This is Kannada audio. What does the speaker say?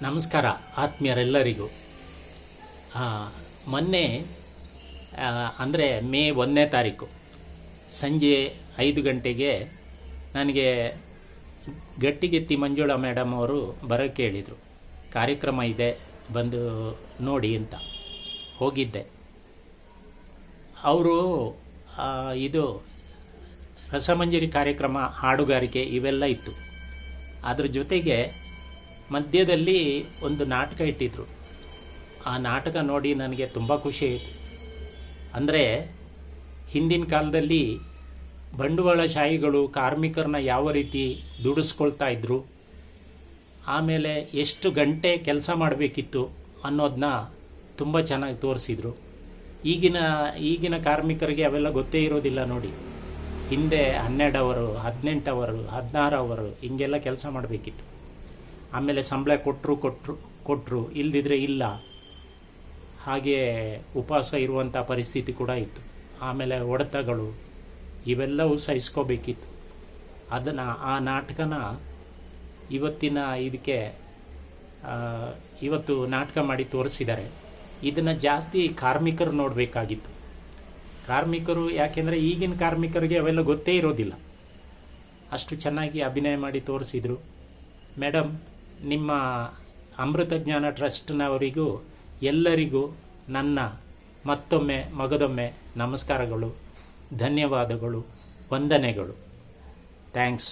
ನಮಸ್ಕಾರ ಆತ್ಮೀಯರೆಲ್ಲರಿಗೂ. ಮೊನ್ನೆ ಅಂದರೆ ಮೇ 1ನೇ ತಾರೀಕು ಸಂಜೆ 5 ಗಂಟೆಗೆ ನನಗೆ ಗಟ್ಟಿಗೆತ್ತಿ ಮಂಜುಳಾ ಮೇಡಮ್ ಅವರು ಬರೋಕ್ಕೆ ಹೇಳಿದರು. ಕಾರ್ಯಕ್ರಮ ಇದೆ, ಬಂದು ನೋಡಿ ಅಂತ ಹೋಗಿದ್ದೆ. ಅವರು ಇದು ರಸಮಂಜರಿ ಕಾರ್ಯಕ್ರಮ, ಹಾಡುಗಾರಿಕೆ ಇವೆಲ್ಲ ಇತ್ತು. ಅದ್ರ ಜೊತೆಗೆ ಮಧ್ಯದಲ್ಲಿ ಒಂದು ನಾಟಕ ಇಟ್ಟಿದ್ರು. ಆ ನಾಟಕ ನೋಡಿ ನನಗೆ ತುಂಬ ಖುಷಿ ಆಯಿತು. ಅಂದರೆ ಹಿಂದಿನ ಕಾಲದಲ್ಲಿ ಬಂಡವಾಳಶಾಹಿಗಳು ಕಾರ್ಮಿಕರನ್ನ ಯಾವ ರೀತಿ ದುಡಿಸ್ಕೊಳ್ತಾ ಇದ್ರು, ಆಮೇಲೆ ಎಷ್ಟು ಗಂಟೆ ಕೆಲಸ ಮಾಡಬೇಕಿತ್ತು ಅನ್ನೋದನ್ನ ತುಂಬ ಚೆನ್ನಾಗಿ ತೋರಿಸಿದ್ರು. ಈಗಿನ ಕಾರ್ಮಿಕರಿಗೆ ಅವೆಲ್ಲ ಗೊತ್ತೇ ಇರೋದಿಲ್ಲ ನೋಡಿ. ಹಿಂದೆ 12 ಅವರು, 18 ಅವರು, 16 ಅವರು ಹಿಂಗೆಲ್ಲ ಕೆಲಸ ಮಾಡಬೇಕಿತ್ತು. ಆಮೇಲೆ ಸಂಬಳ ಕೊಟ್ಟರು ಇಲ್ದಿದ್ರೆ ಇಲ್ಲ, ಹಾಗೆ ಉಪವಾಸ ಇರುವಂಥ ಪರಿಸ್ಥಿತಿ ಕೂಡ ಇತ್ತು. ಆಮೇಲೆ ಹೊಡೆತಗಳು ಇವೆಲ್ಲವೂ ಸಹಿಸ್ಕೋಬೇಕಿತ್ತು. ಆ ನಾಟಕನ ಇವತ್ತು ನಾಟಕ ಮಾಡಿ ತೋರಿಸಿದ್ದಾರೆ. ಇದನ್ನು ಜಾಸ್ತಿ ಕಾರ್ಮಿಕರು ನೋಡಬೇಕಾಗಿತ್ತು. ಕಾರ್ಮಿಕರು ಯಾಕೆಂದರೆ ಈಗಿನ ಕಾರ್ಮಿಕರಿಗೆ ಅವೆಲ್ಲ ಗೊತ್ತೇ ಇರೋದಿಲ್ಲ. ಅಷ್ಟು ಚೆನ್ನಾಗಿ ಅಭಿನಯ ಮಾಡಿ ತೋರಿಸಿದರು. ಮೇಡಮ್, ನಿಮ್ಮ ಅಮೃತ ಜ್ಞಾನ ಟ್ರಸ್ಟ್ನವರಿಗೂ ಎಲ್ಲರಿಗೂ ನನ್ನ ಮತ್ತೊಮ್ಮೆ ಮಗದೊಮ್ಮೆ ನಮಸ್ಕಾರಗಳು, ಧನ್ಯವಾದಗಳು, ವಂದನೆಗಳು. ಥ್ಯಾಂಕ್ಸ್.